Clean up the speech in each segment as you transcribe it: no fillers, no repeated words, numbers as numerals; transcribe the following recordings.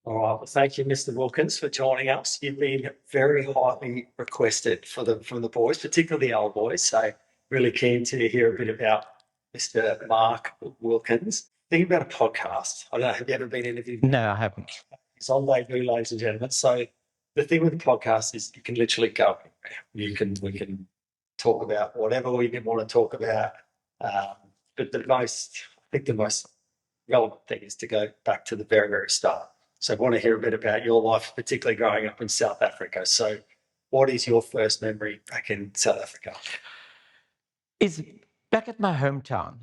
All right. Well, thank you, Mr. Wilkins, for joining us. You've been very highly requested from the boys, particularly the old boys. So really keen to hear a bit about Mr. Mark Wilkins. Think about a podcast. I don't know, have you ever been interviewed? No, I haven't. It's on debut, ladies and gentlemen. So the thing with the podcast is you can literally go anywhere. We can talk about whatever we want to talk about. Um, but I think the most relevant thing is to go back to the very, very start. So I want to hear a bit about your life, particularly growing up in South Africa. So what is your first memory back in South Africa? It's back at my hometown.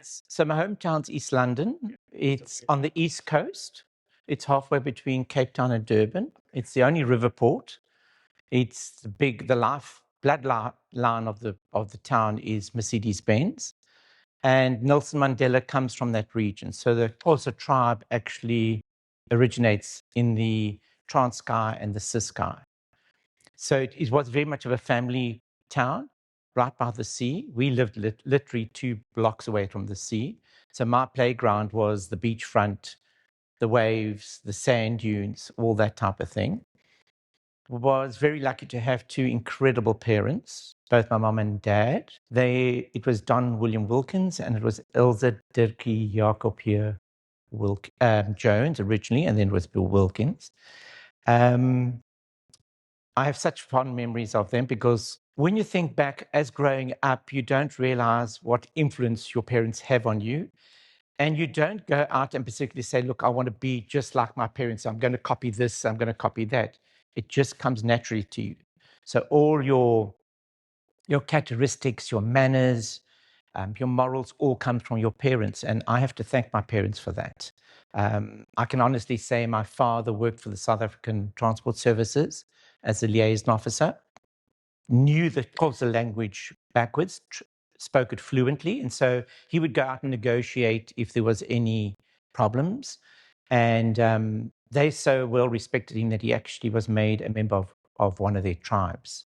So my hometown's East London. It's on the east coast. It's halfway between Cape Town and Durban. It's the only river port. It's the life bloodline of the town is Mercedes-Benz, and Nelson Mandela comes from that region. So the Xhosa tribe actually originates in the Transkei and the Ciskei. So it was very much of a family town, right by the sea. We lived literally 2 blocks away from the sea. So my playground was the beachfront, the waves, the sand dunes, all that type of thing. Was very lucky to have 2 incredible parents, both my mom and dad. It was Don William Wilkins and it was Ilse Dirkie Jacob here Jones originally, and then it was Bill Wilkins. I have such fond memories of them because when you think back as growing up, you don't realize what influence your parents have on you. And you don't go out and particularly say, look, I want to be just like my parents. I'm going to copy this. I'm going to copy that. It just comes naturally to you. So all your characteristics, your manners, your morals all come from your parents. And I have to thank my parents for that. I can honestly say my father worked for the South African Transport Services as a liaison officer, knew the Xhosa language backwards, spoke it fluently. And so he would go out and negotiate if there was any problems. And they so well respected him that he actually was made a member of one of their tribes.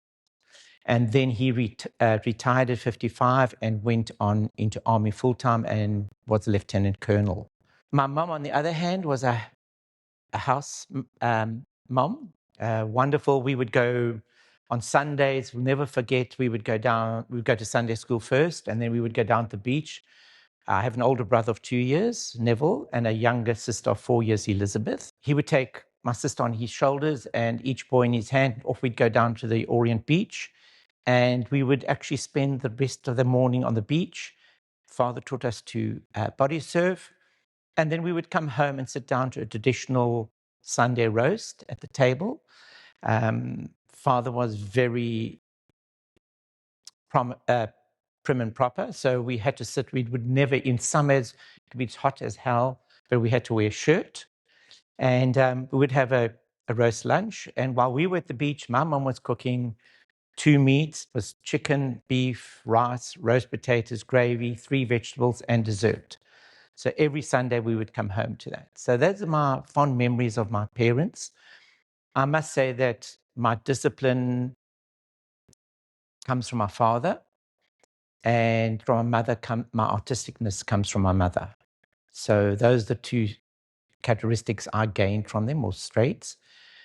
And then he retired at 55 and went on into army full-time and was a lieutenant colonel. My mom, on the other hand, was a house mom, wonderful. We would go on Sundays, we'll never forget, we would go to Sunday school first, and then we would go down to the beach. I have an older brother of 2 years, Neville, and a younger sister of 4 years, Elizabeth. He would take my sister on his shoulders and each boy in his hand. Off we'd go down to the Orient Beach, and we would actually spend the rest of the morning on the beach. Father taught us to body surf, and then we would come home and sit down to a traditional Sunday roast at the table. Father was very prim and proper, so we had to sit. We would never, in summers, it could be hot as hell, but we had to wear a shirt. And we would have a roast lunch. And while we were at the beach, my mom was cooking 2 meats, was chicken, beef, rice, roast potatoes, gravy, 3 vegetables, and dessert. So every Sunday we would come home to that. So those are my fond memories of my parents. I must say that my discipline comes from my father, and from my mother, my artisticness comes from my mother. So those are the 2 characteristics I gained from them, or traits.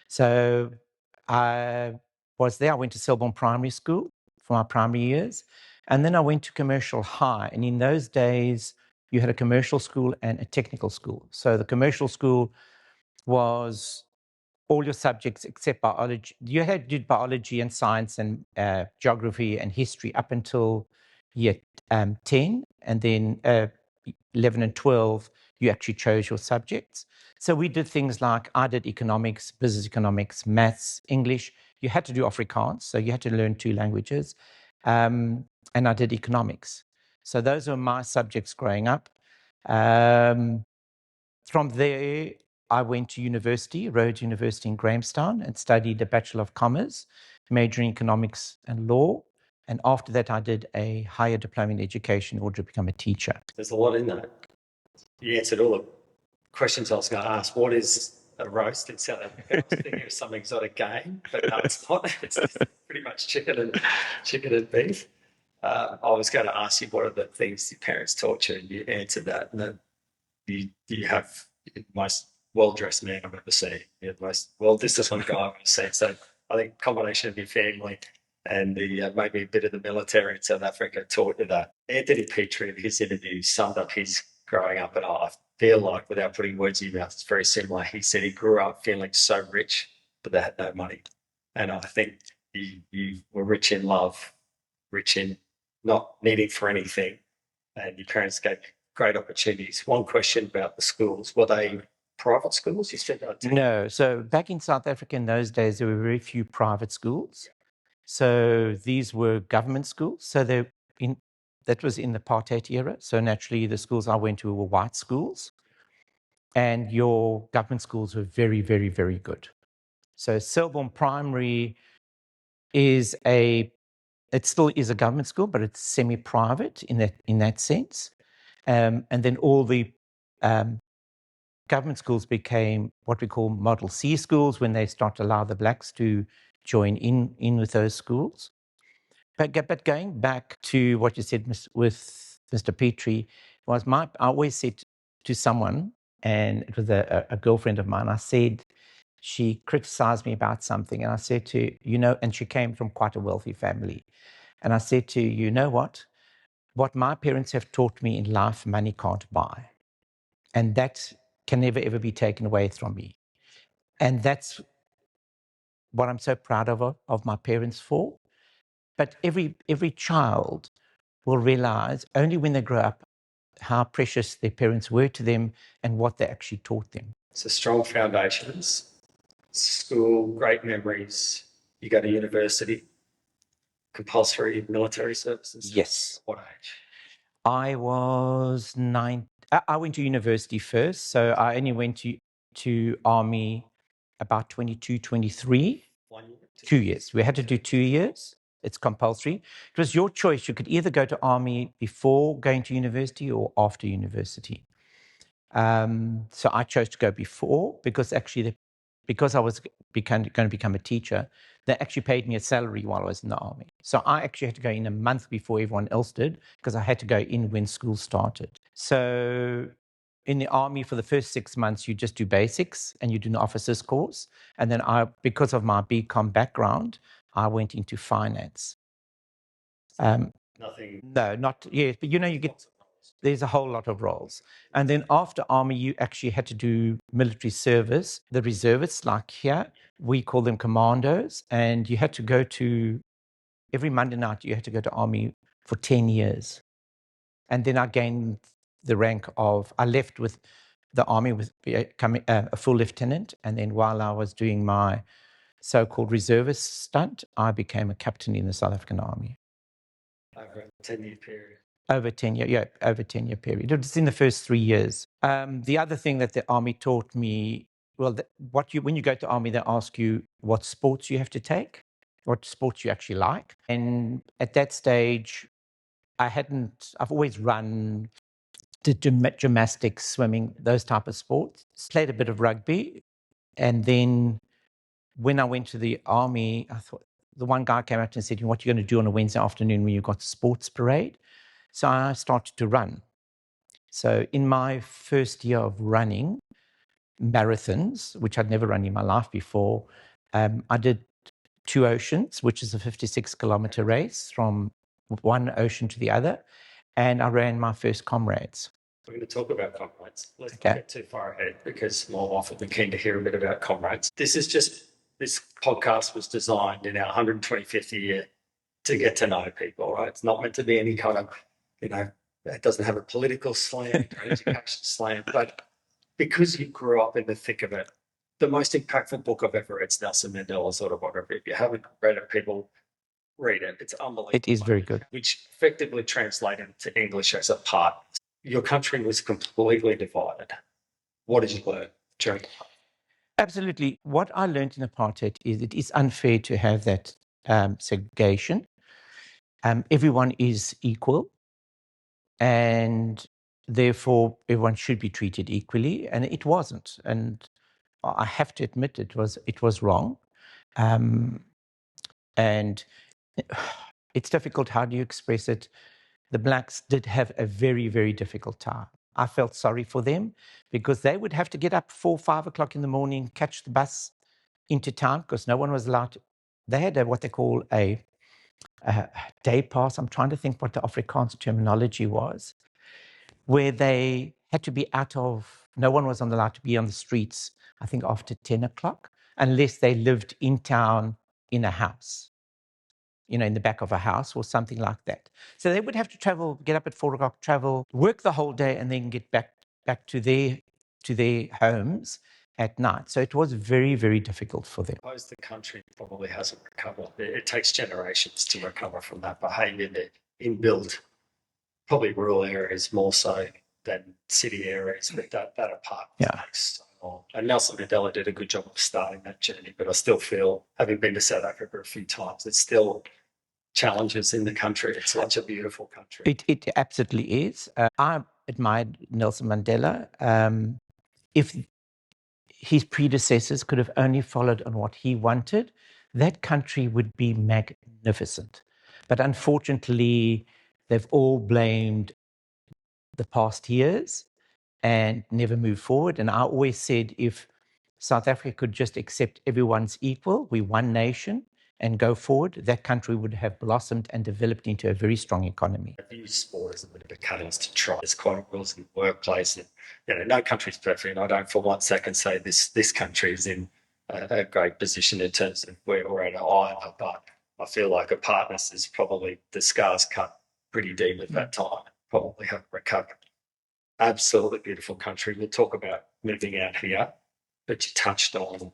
So I was there. I went to Selborne Primary School for my primary years, and then I went to Commercial High. And in those days, you had a commercial school and a technical school. So the commercial school was all your subjects except biology. You had to do biology and science and geography and history up until year 10, and then 11 and 12, you actually chose your subjects. So we did things like, I did economics, business economics, maths, English. You had to do Afrikaans, so you had to learn 2 languages. And I did economics. So those were my subjects growing up. From there, I went to university, Rhodes University in Grahamstown, and studied a Bachelor of Commerce, majoring in economics and law. And after that, I did a higher diploma in education in order to become a teacher. There's a lot in that. You answered all the questions I was going to ask. What is a roast in South Africa? I was thinking of some exotic game, but no, it's not. It's pretty much chicken and beef. I was going to ask you what are the things your parents taught you, and you answered that. And then you have most well-dressed man I've ever seen. You're the most well-disciplined guy I've ever seen. So I think a combination of your family and the maybe a bit of the military in South Africa taught you that. Anthony Petrie, in his interview, summed up his growing up, and I feel like, without putting words in your mouth, it's very similar. He said he grew up feeling so rich, but they had no money. And I think you were rich in love, rich in not needing for anything, and your parents gave you great opportunities. One question about the schools: were they private schools? You said that. No. So back in South Africa in those days, there were very few private schools. So these were government schools. So that was in the apartheid era. So naturally, the schools I went to were white schools, and your government schools were very, very, very good. So Selborne Primary it still is a government school, but it's semi-private in that sense. And then all the government schools became what we call Model C schools when they start to allow the blacks to join in with those schools. But going back to what you said with Mr. Petrie, I always said to someone, and it was a girlfriend of mine, I said, she criticized me about something, and I said to, and she came from quite a wealthy family. And I said to, you know what? What my parents have taught me in life, money can't buy. And that can never, ever be taken away from me. And that's what I'm so proud of my parents for. But every child will realize only when they grow up how precious their parents were to them and what they actually taught them. So strong foundations, school, great memories. You go to university, compulsory military services. Yes. What age? I was 9. I went to university first, so I only went to army about 22, 23. 1 year? 2 years. We had to do 2 years. It's compulsory. It was your choice. You could either go to army before going to university or after university. So I chose to go before because because I was going to become a teacher, they actually paid me a salary while I was in the army. So I actually had to go in a month before everyone else did because I had to go in when school started. So in the army for the first 6 months, you just do basics and you do an officer's course. And then because of my BCom background, I went into finance. Nothing. No, not yet. But there's a whole lot of roles. And then after army, you actually had to do military service. The reservists, like here, we call them commandos. And you had to go every Monday night, you had to go to army for 10 years. And then I gained the rank I left with the army with becoming a full lieutenant. And then while I was doing my so-called reservist stunt, I became a captain in the South African Army. Over a 10-year period. Over 10-year period. It was in the first 3 years. The other thing that the army taught me, well, when you go to army, they ask you what sports you have to take, what sports you actually like. And at that stage, I've always run, did gymnastics, swimming, those type of sports, played a bit of rugby. And then when I went to the army, I thought, the one guy came up and said, what are you going to do on a Wednesday afternoon when you've got sports parade? So I started to run. So in my first year of running marathons, which I'd never run in my life before, I did 2 oceans, which is a 56-kilometer race from one ocean to the other. And I ran my first Comrades. We're going to talk about Comrades. Let's not get too far ahead because more often than keen to hear a bit about Comrades. This podcast was designed in our 125th year to get to know people, right? It's not meant to be any kind of, it doesn't have a political slant or an education slant, but because you grew up in the thick of it, the most impactful book I've ever read is Nelson Mandela's autobiography. If you haven't read it, people read it. It's unbelievable. It is very good. Which effectively translated to English as a part. Your country was completely divided. What did you learn during that? Absolutely. What I learned in apartheid is it is unfair to have that segregation. Everyone is equal, and therefore everyone should be treated equally, and it wasn't. And I have to admit it was wrong. And it's difficult. How do you express it? The blacks did have a very, very difficult time. I felt sorry for them because they would have to get up 4, 5 o'clock in the morning, catch the bus into town because no one was allowed to. They had what they call a day pass. I'm trying to think what the Afrikaans terminology was, where they had to be no one was allowed to be on the streets, I think after 10 o'clock, unless they lived in town in a house, in the back of a house or something like that. So they would have to travel, get up at 4 o'clock, travel, work the whole day, and then get back to their homes at night. So it was very, very difficult for them. I suppose the country probably hasn't recovered. It takes generations to recover from that behaviour that inbuilt, probably rural areas more so than city areas, but that apart. Yeah. So long. And Nelson Mandela did a good job of starting that journey, but I still feel, having been to South Africa a few times, it's still challenges in the country. It's such a beautiful country. It absolutely is. I admired Nelson Mandela. If his predecessors could have only followed on what he wanted, that country would be magnificent. But unfortunately, they've all blamed the past years and never moved forward. And I always said, if South Africa could just accept everyone's equal, we one nation, and go forward, that country would have blossomed and developed into a very strong economy. I view sport as a bit of a catalyst to try. There's quite rules in the workplace. And, no country's perfect. And I don't for 1 second say this country is in a great position in terms of where we're at either. But I feel like a partners is probably the scars cut pretty deep at that time. Probably haven't recovered. Absolutely beautiful country. We'll talk about moving out here, but you touched on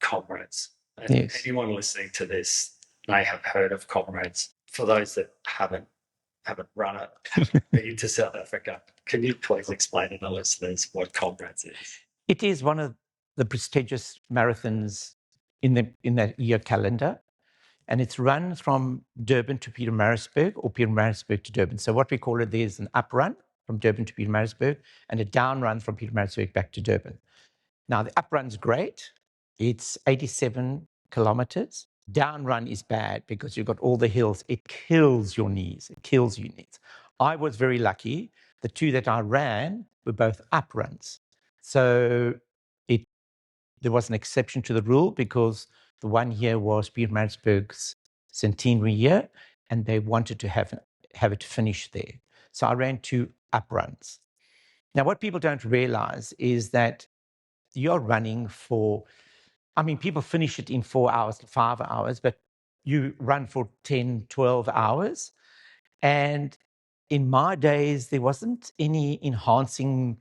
Comrades. And yes. Anyone listening to this may have heard of Comrades. For those that haven't run it into South Africa, can you please explain to the listeners what Comrades is? It is one of the prestigious marathons in that year calendar, and it's run from Durban to Pietermaritzburg or Pietermaritzburg to Durban. So what we call it, there's an up run from Durban to Pietermaritzburg and a down run from Pietermaritzburg back to Durban. Now, the up run's great. It's 87 kilometers. Down run is bad because you've got all the hills. It kills your knees. It kills your knees. I was very lucky. The two that I ran were both up runs. So there was an exception to the rule because the one here was Pietermaritzburg's centenary year, and they wanted to have it finish there. So I ran 2 up runs. Now, what people don't realize is that you're running people finish it in 4 hours, 5 hours, but you run for 10, 12 hours. And in my days, there wasn't any enhancing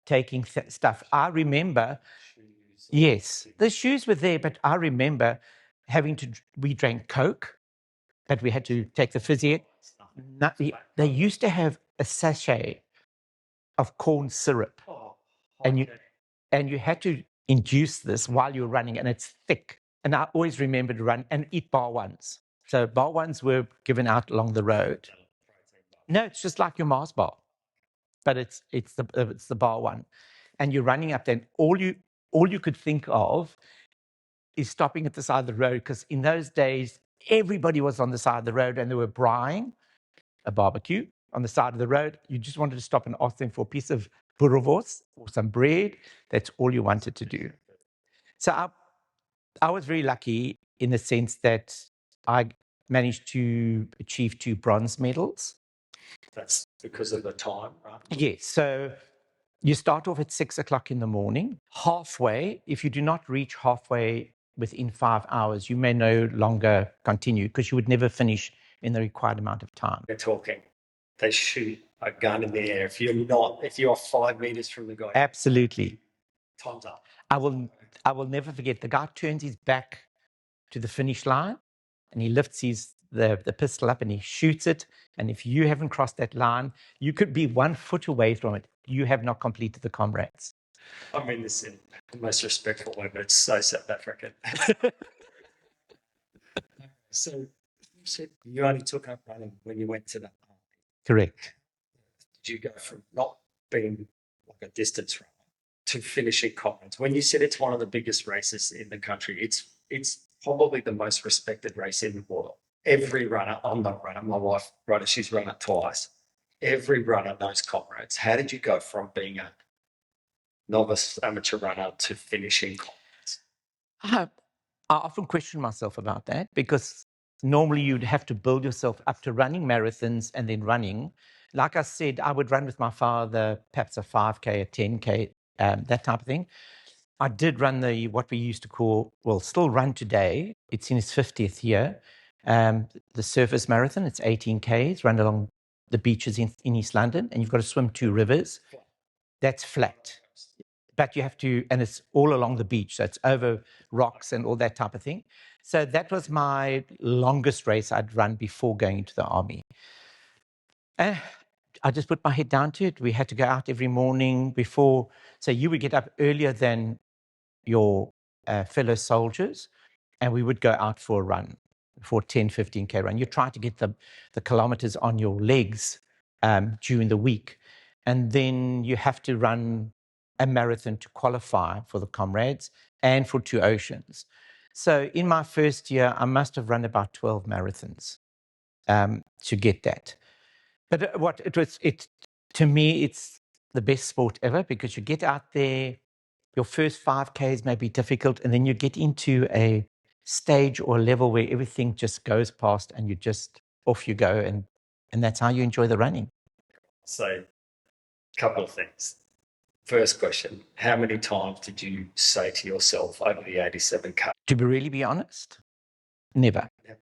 taking stuff. I remember, yes, the shoes were there, but I remember we drank Coke, but we had to take the fizzy. They used to have a sachet of corn syrup, and you had to induce this while you're running, and it's thick. And I always remember to run and eat bar ones. So bar ones were given out along the road. No, it's just like your Mars bar, but it's the bar one, and you're running up there. And all you could think of is stopping at the side of the road, because in those days everybody was on the side of the road and they were braaiing a barbecue on the side of the road. You just wanted to stop and ask them for a piece of boerewors or some bread. That's all you wanted to do. So I was very lucky in the sense that I managed to achieve 2 bronze medals. That's because of the time, right? Yes. So you start off at 6 o'clock in the morning. Halfway, if you do not reach halfway within 5 hours, you may no longer continue because you would never finish in the required amount of time. They're talking. They shoot a gun in the air. If you're 5 meters from the guy. Absolutely. Time's up. I will never forget. The guy turns his back to the finish line and he lifts the pistol up and he shoots it. And if you haven't crossed that line, you could be 1 foot away from it. You have not completed the Comrades. I mean this in the most respectful way, but it's so South African. So you said you only took up running when you went to that party. Correct. Did you go from not being like a distance runner to finishing Comrades? When you said it's one of the biggest races in the country, it's probably the most respected race in the world. Every runner, I'm not a runner, my wife, she's run it twice. every runner knows Comrades. How did you go from being a novice amateur runner to finishing Comrades? I often question myself about that because normally you'd have to build yourself up to running marathons and then running. Like I said, I would run with my father, perhaps a 5K, a 10K, that type of thing. I did run what we used to call, well, still run today. It's in its 50th year. The surface marathon, it's 18 Ks, run along the beaches in East London, and you've got to swim 2 rivers. That's flat. But you have to, and it's all along the beach. So it's over rocks and all that type of thing. So that was my longest race I'd run before going into the army. I just put my head down to it. We had to go out every morning before. So you would get up earlier than your fellow soldiers, and we would go out for a run, for a 10, 15K run. You try to get the kilometers on your legs during the week. And then you have to run a marathon to qualify for the Comrades and for 2 Oceans. So in my first year, I must have run about 12 marathons to get that. But to me, it's the best sport ever because you get out there, your first 5Ks may be difficult, and then you get into a stage or a level where everything just goes past and you just off you go, and that's how you enjoy the running. So, a couple of things. First question, how many times did you say to yourself over the 87K? To really be honest, never.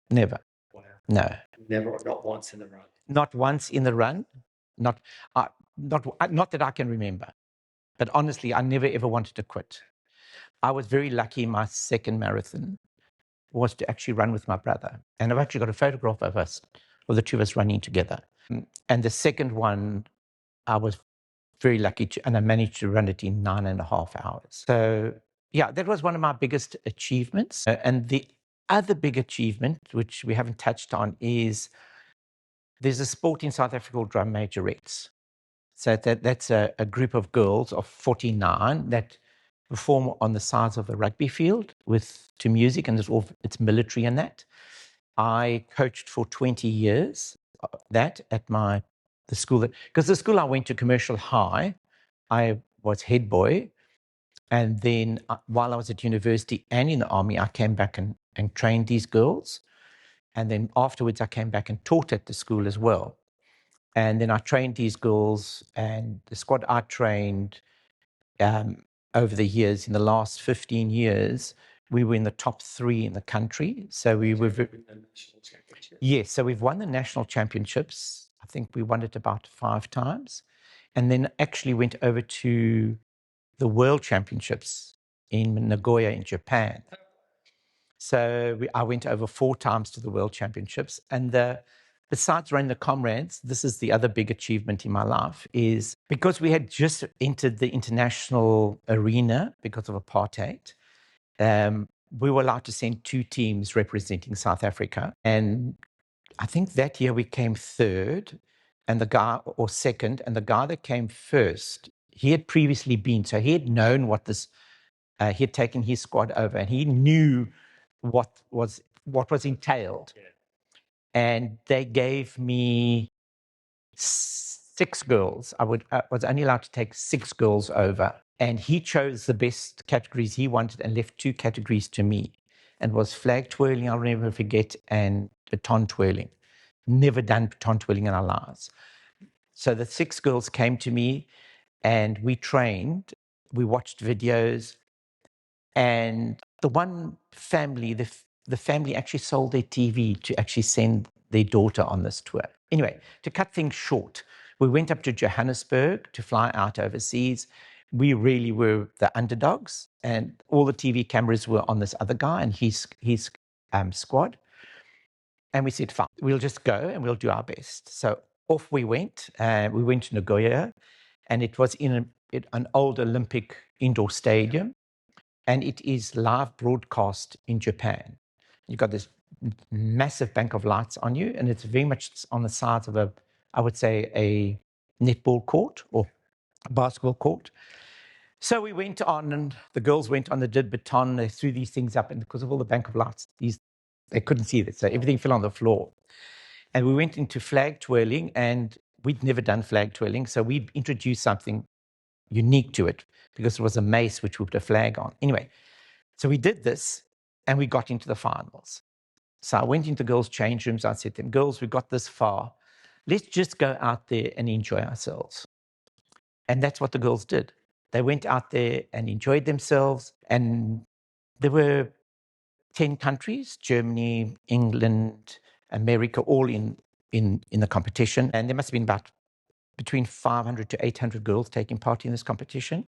Never. Wow. No. Never, not once in the run. Not once in the run. Not that I can remember. But honestly, I never ever wanted to quit. I was very lucky. My second marathon was to actually run with my brother. And I've actually got a photograph of us, of the 2 of us running together. And the second one, I was very lucky and I managed to run it in 9.5 hours. So yeah, that was one of my biggest achievements. And the other big achievement, which we haven't touched on, is there's a sport in South Africa called drum majorettes. So that's a group of girls of 49 that perform on the sides of a rugby field to music, and it's military and that. I coached for 20 years that at the school, because the school I went to, Commercial High, I was head boy. And then while I was at university and in the army, I came back and trained these girls. And then afterwards, I came back and taught at the school as well. And then I trained these girls, and the squad I trained over the years, in the last 15 years, we were in the top 3 in the country. So we were... Yes, so we've won the national championships. I think we won it about 5 times. And then actually went over to the World Championships in Nagoya in Japan. So I went over 4 times to the World Championships. And besides running the Comrades, this is the other big achievement in my life, is because we had just entered the international arena because of apartheid, we were allowed to send 2 teams representing South Africa. And I think that year we came 3rd and or 2nd, and the guy that came 1st, he had previously been, so he had known what this, he had taken his squad over, and he knew what was entailed. Yeah. And they gave me 6 girls. I was only allowed to take 6 girls over. And he chose the best categories he wanted and left 2 categories to me. And was flag twirling, I'll never forget, and baton twirling. Never done baton twirling in our lives. So the 6 girls came to me and we trained. We watched videos. And the one family, the family actually sold their TV to actually send their daughter on this tour. Anyway, to cut things short, we went up to Johannesburg to fly out overseas. We really were the underdogs, and all the TV cameras were on this other guy and his squad. And we said, fine, we'll just go and we'll do our best. So off we went. We went to Nagoya, and it was in an old Olympic indoor stadium. And it is live broadcast in Japan. You've got this massive bank of lights on you, and it's very much on the sides of I would say, a netball court or a basketball court. So we went on, and the girls went on, they did baton, they threw these things up, and because of all the bank of lights, they couldn't see it, so everything fell on the floor. And we went into flag twirling, and we'd never done flag twirling, so we introduced something unique to it because it was a mace which we put a flag on. Anyway, so we did this and we got into the finals. So I went into girls' change rooms. I said to them, girls, we got this far. Let's just go out there and enjoy ourselves. And that's what the girls did. They went out there and enjoyed themselves. And there were 10 countries, Germany, England, America, all in the competition. And there must have been about between 500 to 800 girls taking part in this competition.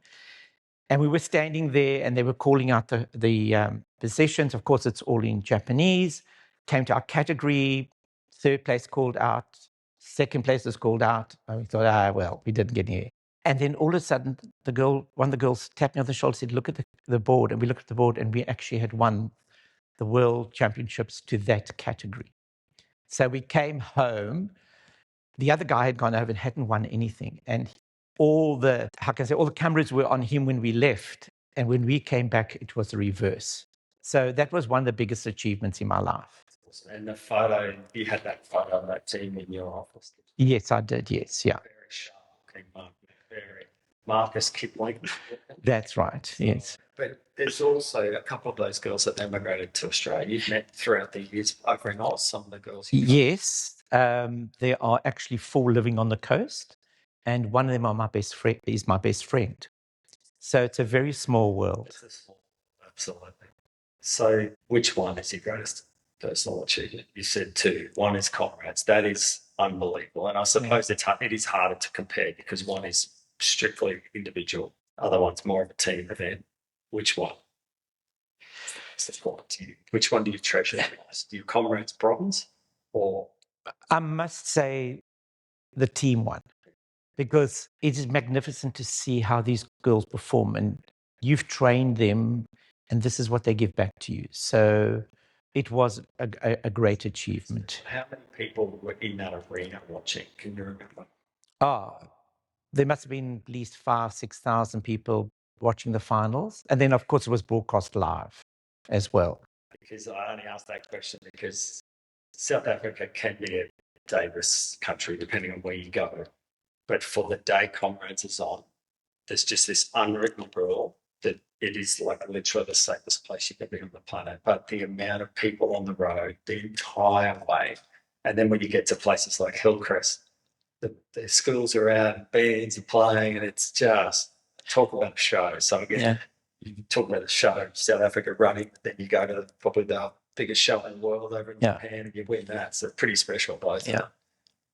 And we were standing there and they were calling out the positions. Of course, it's all in Japanese. Came to our category, third place called out, second place was called out. And we thought, well, we didn't get anywhere. And then all of a sudden, one of the girls tapped me on the shoulder, said, look at the board. And we looked at the board and we actually had won the world championships to that category. So we came home. The other guy had gone over and hadn't won anything. And all the cameras were on him when we left. And when we came back, it was the reverse. So that was one of the biggest achievements in my life. And the photo, you had that photo of that team in your office. Yes, I did. Yes, yeah. Very sharp, very Marcus Kipling. That's right. Yes. But there's also a couple of those girls that emigrated to Australia. You've met throughout the years over in Oz, some of the girls. Yes, there are actually 4 living on the coast, and one of them is my best friend. So it's a very small world. Absolutely. So which one is your greatest personal achievement? You said 2. One is Comrades. That is unbelievable. And I suppose it is harder to compare because one is strictly individual. Other one's more of a team event. Which one? Which one do you treasure the most? Do you Comrades bronze or? I must say the team one, because it is magnificent to see how these girls perform, and you've trained them and this is what they give back to you. So it was a great achievement. How many people were in that arena watching? Can you remember? There must have been at least 5,000-6,000 people watching the finals. And then, of course, it was broadcast live as well. Because I only asked that question because South Africa can be a dangerous country depending on where you go. But for the day Comrades is on, there's just this unwritten rule that it is like literally the safest place you can be on the planet. But the amount of people on the road, the entire way, and then when you get to places like Hillcrest, the schools are out, bands are playing, and it's just talk about a show. So again, you talk about a show, South Africa running, then you go to probably the biggest show in the world over in Japan and you win that. So pretty special both. Yeah.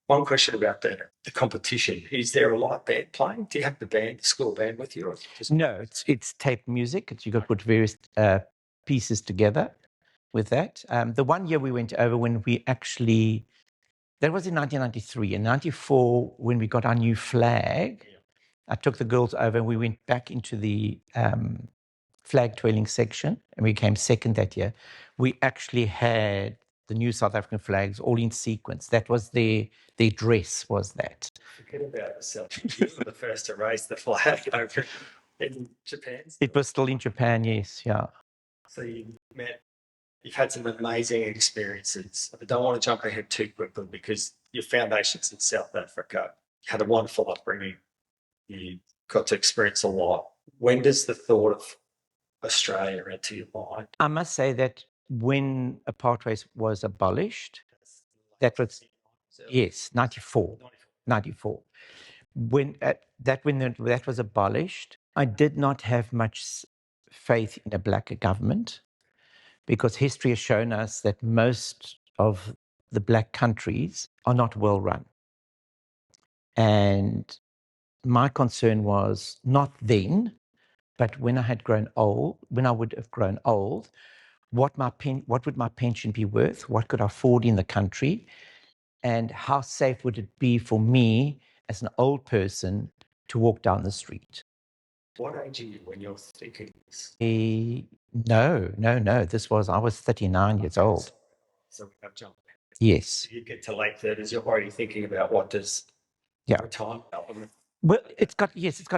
One question about the competition. Is there a live band playing? Do you have the school band with you? Or no, it's taped music. You've got to put various pieces together with that. The one year we went over when we actually, that was in 1993. In 94, when we got our new flag, I took the girls over and we went back into the flag twirling section and we came second that year. We actually had the new South African flags all in sequence. That was their dress, was that. Forget about yourself. You were the first to raise the flag over in Japan. It was still in Japan, yes, yeah. So you've had some amazing experiences. I don't want to jump ahead too quickly because your foundation's in South Africa. You had a wonderful upbringing. You got to experience a lot. When does the thought of Australia enter your mind? I must say that when apartheid was abolished, that was, yes, 94. When that was abolished, I did not have much faith in a black government because history has shown us that most of the black countries are not well run. And my concern was not then, but when I had grown old, when I would have grown old, what would my pension be worth? What could I afford in the country? And how safe would it be for me as an old person to walk down the street? What age are you when you're thinking this? No. I was 39 years old. So we have jumped. Yes. You get to late 30s, you're already thinking about what does retirement element. Well, it's got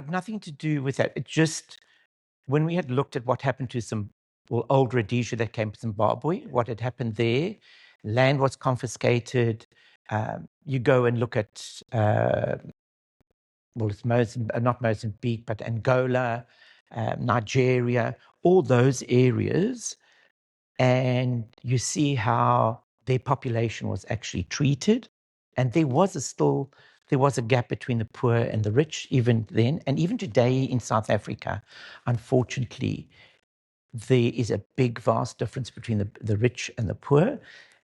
nothing to do with that. It just, when we had looked at what happened to some old Rhodesia that came to Zimbabwe, what had happened there, land was confiscated, you go and look at, well, it's not Mozambique, but Angola, Nigeria, all those areas, and you see how their population was actually treated. And there was a gap between the poor and the rich even then. And even today in South Africa, unfortunately, there is a big, vast difference between the rich and the poor.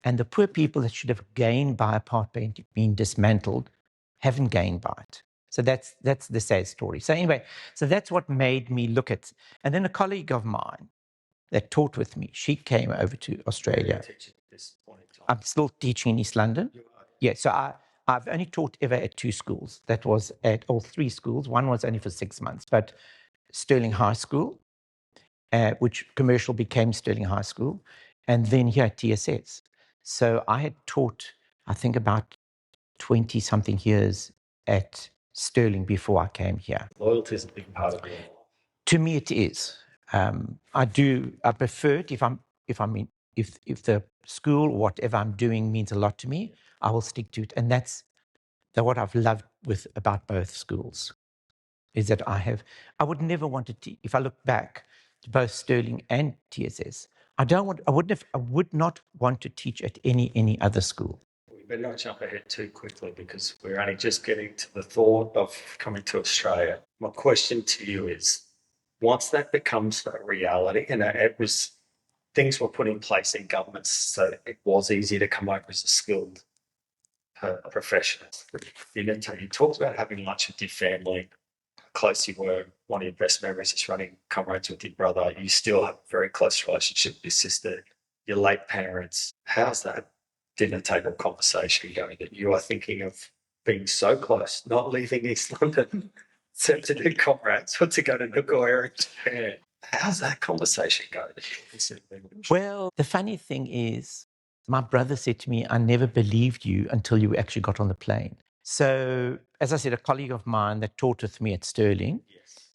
And the poor people that should have gained by apartheid being dismantled haven't gained by it. So that's the sad story. So anyway, so that's what made me look at. And then a colleague of mine that taught with me, she came over to Australia. I'm still teaching in East London. Yeah, so I've only taught ever at 2 schools. That was at all 3 schools. One was only for 6 months, but Stirling High School, which commercial became Stirling High School, and then here at TSS. So I had taught, I think, about 20-something years at Stirling before I came here. Loyalty is a big part of it. To me, it is. I prefer it if the school or whatever I'm doing means a lot to me, I will stick to it. And that's what I've loved about both schools, is that I would never want to teach. If I look back to both Stirling and TSS, I would not want to teach at any other school. We better not jump ahead too quickly because we're only just getting to the thought of coming to Australia. My question to you is, once that becomes a reality, and things were put in place in governments so it was easy to come over as a skilled professional. You talked about having lunch with your family, how close you were. One of your best memories is running Comrades with your brother. You still have a very close relationship with your sister, your late parents. How's that dinner table conversation going that you are thinking of being so close, not leaving East London except to do Comrades or to go to Nuku'era in Japan? How's that conversation going? Well, the funny thing is, my brother said to me, I never believed you until you actually got on the plane. So, as I said, a colleague of mine that taught with me at Stirling,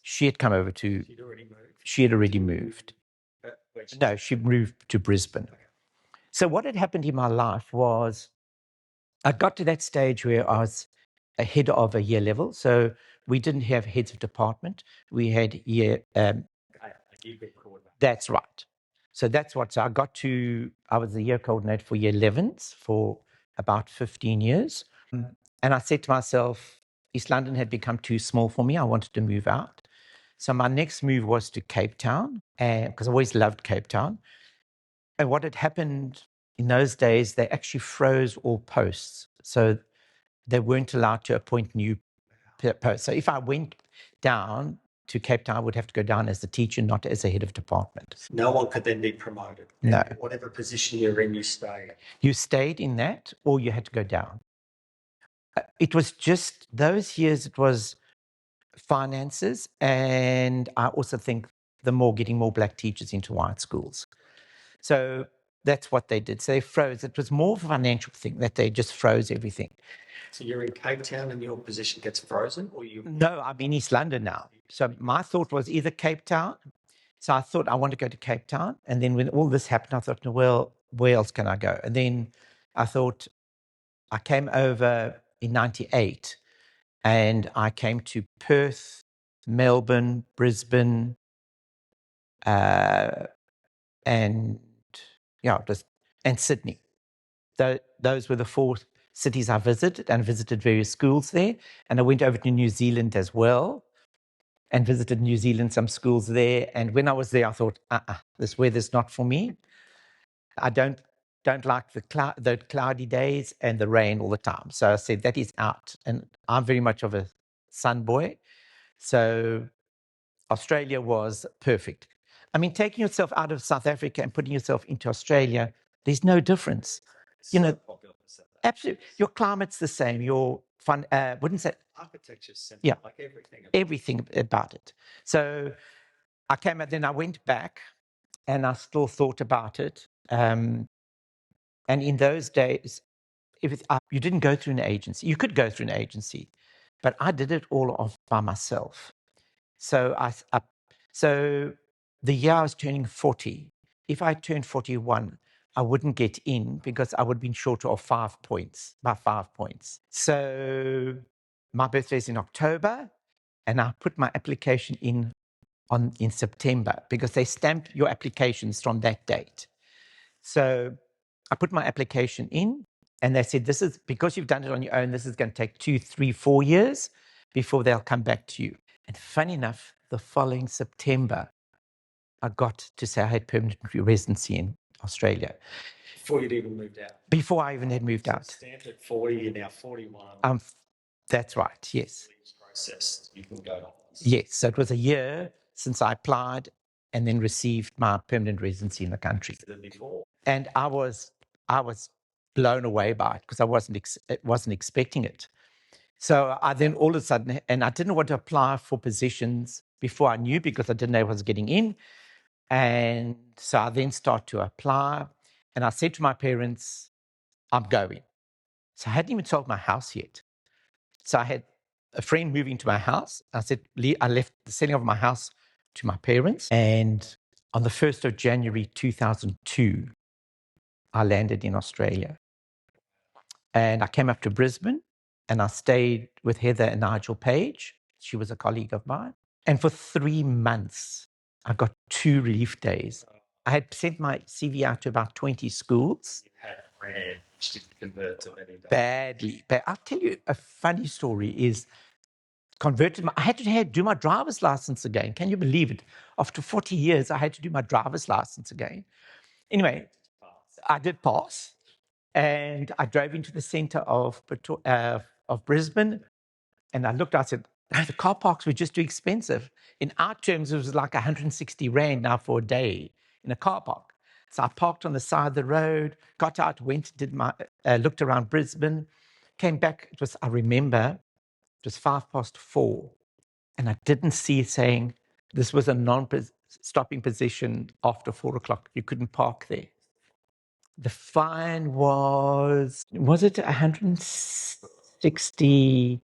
she had come over to... She had already moved. No, she moved to Brisbane. So what had happened in my life was I got to that stage where I was ahead of a year level. So we didn't have heads of department. We had that's right. So that's what, so I was the year coordinator for year 11s for about 15 years. And I said to myself, East London had become too small for me. I wanted to move out. So my next move was to Cape Town, because I always loved Cape Town. And what had happened in those days, they actually froze all posts. So they weren't allowed to appoint new posts. So if I went down to Cape Town, I would have to go down as the teacher, not as a head of department. No one could then be promoted. No. Whatever position you're in, you stay. You stayed in that, or you had to go down. It was just those years, it was finances, and I also think getting more black teachers into white schools. So that's what they did. So they froze. It was more of a financial thing that they just froze everything. So you're in Cape Town and your position gets frozen, or you? No, I'm in East London now. So my thought was either Cape Town. So I thought I want to go to Cape Town. And then when all this happened, I thought, well, where else can I go? And then I thought, I came over in 98 and I came to Perth, Melbourne, Brisbane, and Sydney. Those were the 4 cities I visited, and visited various schools there. And I went over to New Zealand as well and visited New Zealand, some schools there. And when I was there, I thought, this weather's not for me. I don't like the cloudy days and the rain all the time. So I said, that is out. And I'm very much of a sun boy. So Australia was perfect. I mean, taking yourself out of South Africa and putting yourself into Australia, there's no difference. Absolutely. Your climate's the same. Your fun, wouldn't say architecture's similar, yeah, like everything. Everything about it. So I came out, then I went back, and I still thought about it. And in those days, you didn't go through an agency. You could go through an agency, but I did it all off by myself. So so the year I was turning 40, if I turned 41, I wouldn't get in because I would have been shorter of 5 points, by 5 points. So my birthday's in October, and I put my application in September because they stamp your applications from that date. So I put my application in, and they said, this is because you've done it on your own, this is going to take 2, 3, 4 years before they'll come back to you. And funny enough, the following September, I got to say I had permanent residency in Australia. Before you'd even moved out. Before I even had moved out. Stamped at 40, you're now 41. That's right, yes. Process, you can go on. Yes, so it was a year since I applied and then received my permanent residency in the country. And I was blown away by it because I wasn't expecting it. So I then all of a sudden, and I didn't want to apply for positions before I knew because I didn't know I was getting in. And so I then started to apply, and I said to my parents, I'm going. So I hadn't even sold my house yet. So I had a friend moving to my house. I said, I left the selling of my house to my parents. And on the 1st of January 2002, I landed in Australia. And I came up to Brisbane, and I stayed with Heather and Nigel Page. She was a colleague of mine. And for 3 months, I got 2 relief days. I had sent my CV out to about 20 schools. You had managed to convert to many. Badly. But I'll tell you a funny story is I had to do my driver's license again. Can you believe it? After 40 years, I had to do my driver's license again. Anyway, I did pass. And I drove into the centre of Brisbane, and I looked out and said, no, the car parks were just too expensive. In our terms, it was like 160 Rand now for a day in a car park. So I parked on the side of the road, got out, went, looked around Brisbane, came back. I remember, it was 4:05, and I didn't see it saying this was a non-stopping position after 4 o'clock. You couldn't park there. The fine was it $160?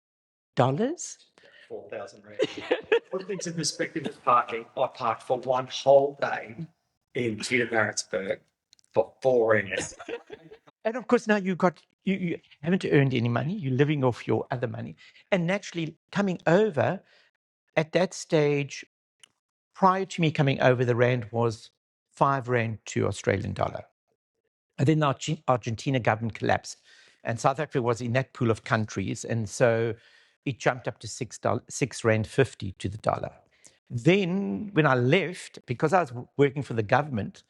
4,000 Rand. Put things in perspective with parking, I parked for one whole day in Peterborough for 4 Rand. And of course, now you haven't earned any money. You're living off your other money. And naturally, coming over at that stage, prior to me coming over, the Rand was 5 Rand to Australian dollar. And then the Argentina government collapsed, and South Africa was in that pool of countries, and so it jumped up to $6.50 to the dollar. Then when I left, because I was working for the government,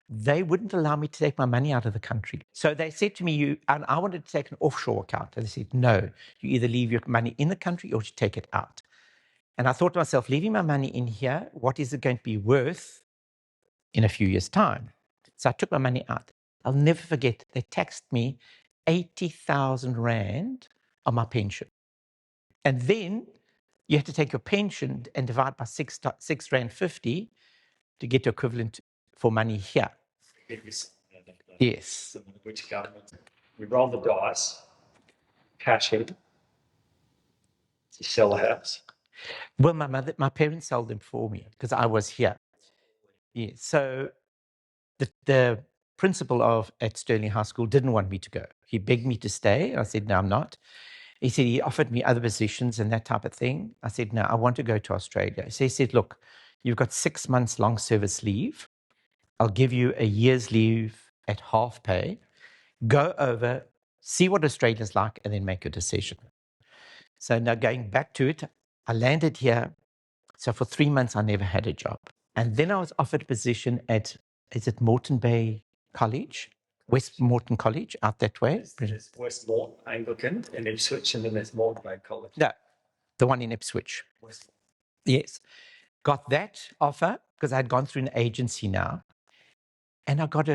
they wouldn't allow me to take my money out of the country. So they said to me, and I wanted to take an offshore account, and they said, no, you either leave your money in the country or you take it out. And I thought to myself, leaving my money in here, what is it going to be worth in a few years' time? So I took my money out. I'll never forget, they taxed me 80,000 Rand on my pension. And then you had to take your pension and divide by 6 Rand 50 to get the equivalent for money here. Yes. Which government? We roll the dice, cash in, you sell the house. Well, my parents sold them for me because I was here. Yeah. So the principal at Stirling High School didn't want me to go. He begged me to stay. I said, no, I'm not. He said he offered me other positions and that type of thing. I said, no, I want to go to Australia. So he said, look, you've got 6 months long service leave. I'll give you a year's leave at half pay. Go over, see what Australia's like, and then make a decision. So now going back to it, I landed here. So for 3 months, I never had a job. And then I was offered a position at, is it Moreton Bay College? West Moreton College, out that way. There's West Moreton, Anglican, and Ipswich, and then there's Moreton Bay College. No, the one in Ipswich. Yes. Got that offer because I had gone through an agency now. And I got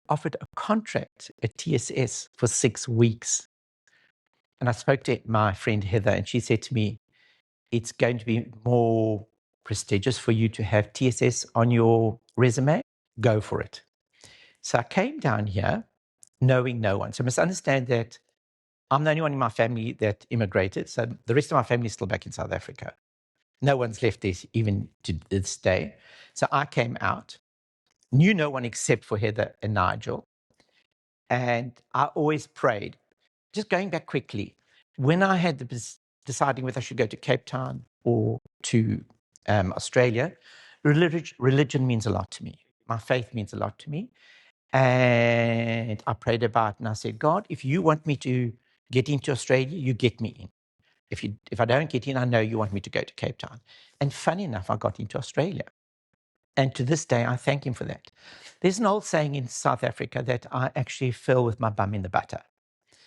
offered a contract at TSS for 6 weeks. And I spoke to my friend Heather, and she said to me, it's going to be more prestigious for you to have TSS on your resume. Go for it. So I came down here knowing no one. So you must understand that I'm the only one in my family that immigrated. So the rest of my family is still back in South Africa. No one's left there even to this day. So I came out, knew no one except for Heather and Nigel. And I always prayed. Just going back quickly, when I had deciding whether I should go to Cape Town or to Australia, religion means a lot to me. My faith means a lot to me. And I prayed about it and I said, God, if you want me to get into Australia, you get me in. If I don't get in, I know you want me to go to Cape Town. And funny enough, I got into Australia. And to this day, I thank him for that. There's an old saying in South Africa that I actually fell with my bum in the butter.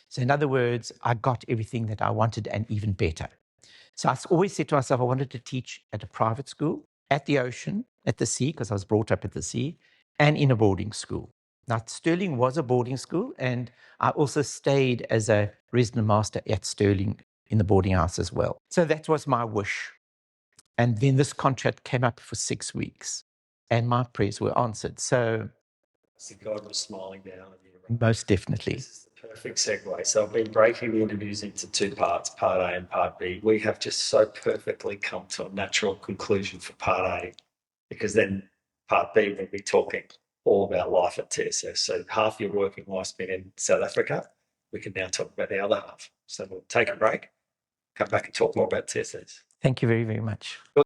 So in other words, I got everything that I wanted and even better. So I always said to myself, I wanted to teach at a private school, at the ocean, at the sea, because I was brought up at the sea, and in a boarding school. Now, Stirling was a boarding school, and I also stayed as a resident master at Stirling in the boarding house as well. So that was my wish. And then this contract came up for 6 weeks, and my prayers were answered. So God was smiling down on you. Right? Most definitely. This is the perfect segue. So I've been breaking the interviews into two parts, part A and part B. We have just so perfectly come to a natural conclusion for part A, because then part B will be talking all about life at TSS. So half your working life's been in South Africa. We can now talk about the other half. So we'll take a break, come back and talk more about TSS. Thank you very, very much.